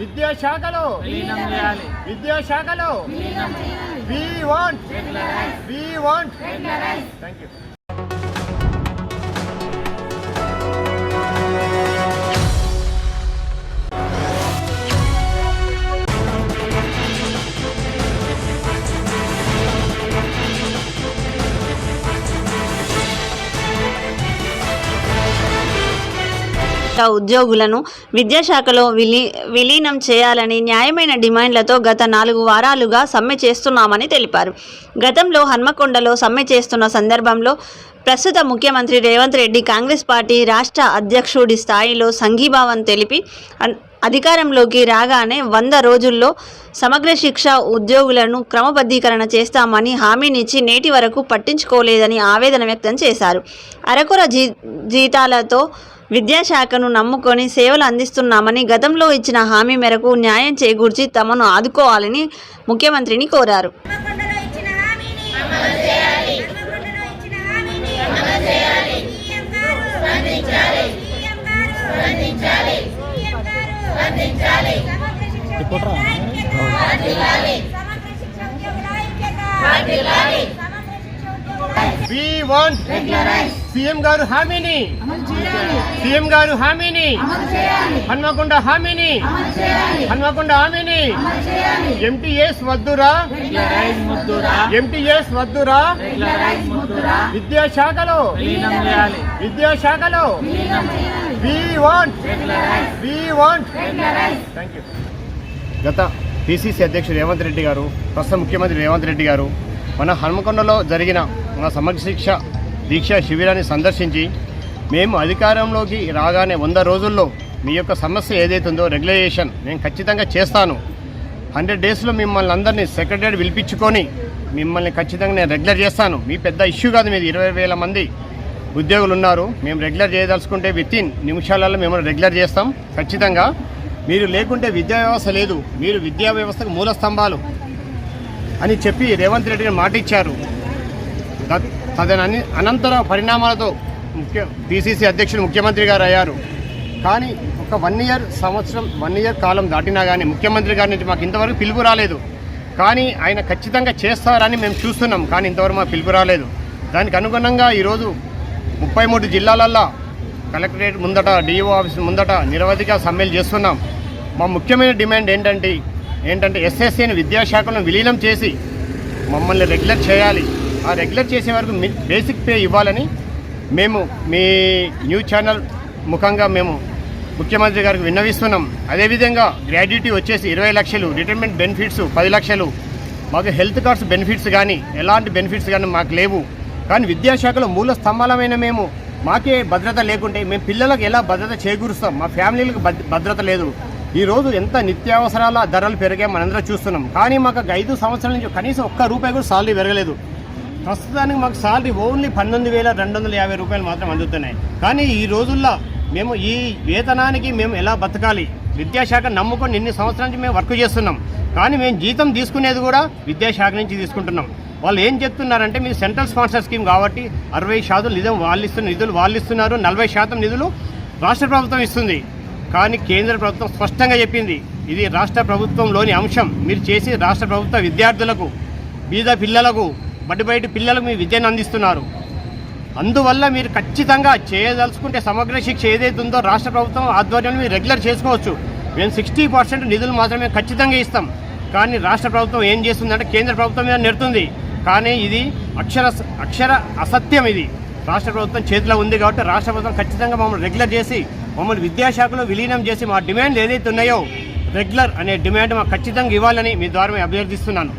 విద్యాశాఖలో we want thank you. ఉద్యోగులను విద్యాశాఖలో విలీనం చేయాలని న్యాయమైన డిమాండ్లతో గత 4 వారాలుగా సమ్మె చేస్తున్నామని తెలిపారు. గతంలో హన్మకొండలో సమ్మె చేస్తున్న సందర్భంలో ప్రస్తుత ముఖ్యమంత్రి రేవంత్ రెడ్డి కాంగ్రెస్ పార్టీ రాష్ట్ర అధ్యక్షుడి స్థాయిలో సంఘీభావం తెలిపి అధికారంలోకి రాగానే 100 రోజుల్లో సమగ్ర శిక్ష ఉద్యోగులను క్రమబద్ధీకరణ చేస్తామని హామీనిచ్చి నేటి వరకు పట్టించుకోలేదని ఆవేదన వ్యక్తం చేశారు. అరకొర జీతాలతో విద్యాశాఖను నమ్ముకొని సేవలు అందిస్తున్నామని గతంలో ఇచ్చిన హామీ మేరకు న్యాయం చేకూర్చి తమను ఆదుకోవాలని ముఖ్యమంత్రిని కోరారు. We want సీఎం గారు హామీని హన్మకొండ హామీని ఎంటీఎస్ వద్దురా విద్యాశాఖలో we want thank you. గత పిసిసి అధ్యక్షుడు రేవంత్ రెడ్డి గారు, ప్రస్తుత ముఖ్యమంత్రి రేవంత్ రెడ్డి గారు మన హన్మకొండలో జరిగిన మన సమగ్ర శిక్ష దీక్షా శిబిరాన్ని సందర్శించి మేము అధికారంలోకి రాగానే 100 రోజుల్లో మీ యొక్క సమస్య ఏదైతుందో రెగ్యులైజేషన్ నేను ఖచ్చితంగా చేస్తాను, 100 డేస్లో మిమ్మల్ని అందరినీ సెక్రటరీ పిలిపించుకొని మిమ్మల్ని ఖచ్చితంగా నేను రెగ్యులర్ చేస్తాను. మీ పెద్ద ఇష్యూ కాదు, మీది 20,000 మంది ఉద్యోగులు ఉన్నారు. మేము రెగ్యులర్ చేయదలుచుకుంటే వితిన్ నిమిషాలలో మేము రెగ్యులర్ చేస్తాం ఖచ్చితంగా. మీరు లేకుంటే విద్యా వ్యవస్థ లేదు, మీరు విద్యా వ్యవస్థకు మూల స్తంభాలు అని చెప్పి రేవంత్ రెడ్డిని మాట ఇచ్చారు. అనంతర పరిణామాలతో పిసిసి అధ్యక్షుడు ముఖ్యమంత్రి గారు అయ్యారు. కానీ ఒక 1 ఇయర్ కాలం దాటినా కానీ ముఖ్యమంత్రి గారి నుంచి మాకు ఇంతవరకు పిలుపు రాలేదు. కానీ ఆయన ఖచ్చితంగా చేస్తారని మేము చూస్తున్నాం, కానీ ఇంతవరకు మాకు పిలుపు రాలేదు. దానికి అనుగుణంగా ఈరోజు 33 జిల్లాలల్లో కలెక్టరేట్ ముందట, డిఓ ఆఫీస్ ముందట నిరవధిక సమ్మెలు చేస్తున్నాం. మా ముఖ్యమైన డిమాండ్ ఏంటంటే ఎస్ఎస్సీని విద్యాశాఖలను విలీనం చేసి మమ్మల్ని రెగ్యులర్ చేయాలి. ఆ రెగ్యులర్ చేసే వరకు బేసిక్ పే ఇవ్వాలని మేము మీ న్యూస్ ఛానల్ ముఖంగా మేము ముఖ్యమంత్రి గారికి విన్నవిస్తున్నాం. అదేవిధంగా గ్రాడ్యుటీ వచ్చేసి 20 లక్షలు, రిటైర్మెంట్ బెనిఫిట్స్ 10 లక్షలు, మాకు హెల్త్ కార్డ్స్ బెనిఫిట్స్ కానీ ఎలాంటి బెనిఫిట్స్ కానీ మాకు లేవు. కానీ విద్యాశాఖలో మూల స్తంభాలమైన మేము మాకే భద్రత లేకుంటే మేము పిల్లలకు ఎలా భద్రత చేకూరుస్తాం? మా ఫ్యామిలీలకు భద్రత లేదు. ఈరోజు ఎంత నిత్యావసరాల ధరలు పెరిగాయి మనందరం చూస్తున్నాం. కానీ మాకు 5 సంవత్సరాల నుంచి కనీసం ₹1 కూడా సాలరీ పెరగలేదు. ప్రస్తుతానికి మాకు సాలరీ ఓన్లీ 19,250 రూపాయలు మాత్రం అందుతున్నాయి. కానీ ఈ రోజుల్లో మేము ఈ వేతనానికి మేము ఎలా బతకాలి? విద్యాశాఖ నమ్ముకొని ఇన్ని సంవత్సరాల నుంచి మేము వర్క్ చేస్తున్నాం. కానీ మేము జీతం తీసుకునేది కూడా విద్యాశాఖ నుంచి తీసుకుంటున్నాం. వాళ్ళు ఏం చెప్తున్నారంటే మీరు సెంట్రల్ స్పాన్సర్ స్కీమ్ కాబట్టి 60% నిధులు వాళ్ళు ఇస్తున్నారు, 40% నిధులు రాష్ట్ర ప్రభుత్వం ఇస్తుంది. కానీ కేంద్ర ప్రభుత్వం స్పష్టంగా చెప్పింది ఇది రాష్ట్ర ప్రభుత్వంలోని అంశం. మీరు చేసి రాష్ట్ర ప్రభుత్వ విద్యార్థులకు, బీద పిల్లలకు, బయటి పిల్లలకు మీ విద్యను అందిస్తున్నారు. అందువల్ల మీరు ఖచ్చితంగా చేయదలుచుకుంటే సమగ్ర శిక్ష ఏదైతే ఉందో రాష్ట్ర ప్రభుత్వం ఆధ్వర్యంలో మీరు రెగ్యులర్ చేసుకోవచ్చు. మేము 60% నిధులు మాత్రమే ఖచ్చితంగా ఇస్తాం. కానీ రాష్ట్ర ప్రభుత్వం ఏం చేస్తుందంటే కేంద్ర ప్రభుత్వం మీద నెడుతుంది. కానీ ఇది అక్షర అసత్యం. ఇది రాష్ట్ర ప్రభుత్వం చేతిలో ఉంది కాబట్టి రాష్ట్ర ప్రభుత్వం ఖచ్చితంగా మమ్మల్ని రెగ్యులర్ చేసి మమ్మల్ని విద్యాశాఖలో విలీనం చేసి మా డిమాండ్ ఏదైతే ఉన్నాయో రెగ్యులర్ అనే డిమాండ్ మాకు ఖచ్చితంగా ఇవ్వాలని మీ ద్వారా అభ్యర్థిస్తున్నాను.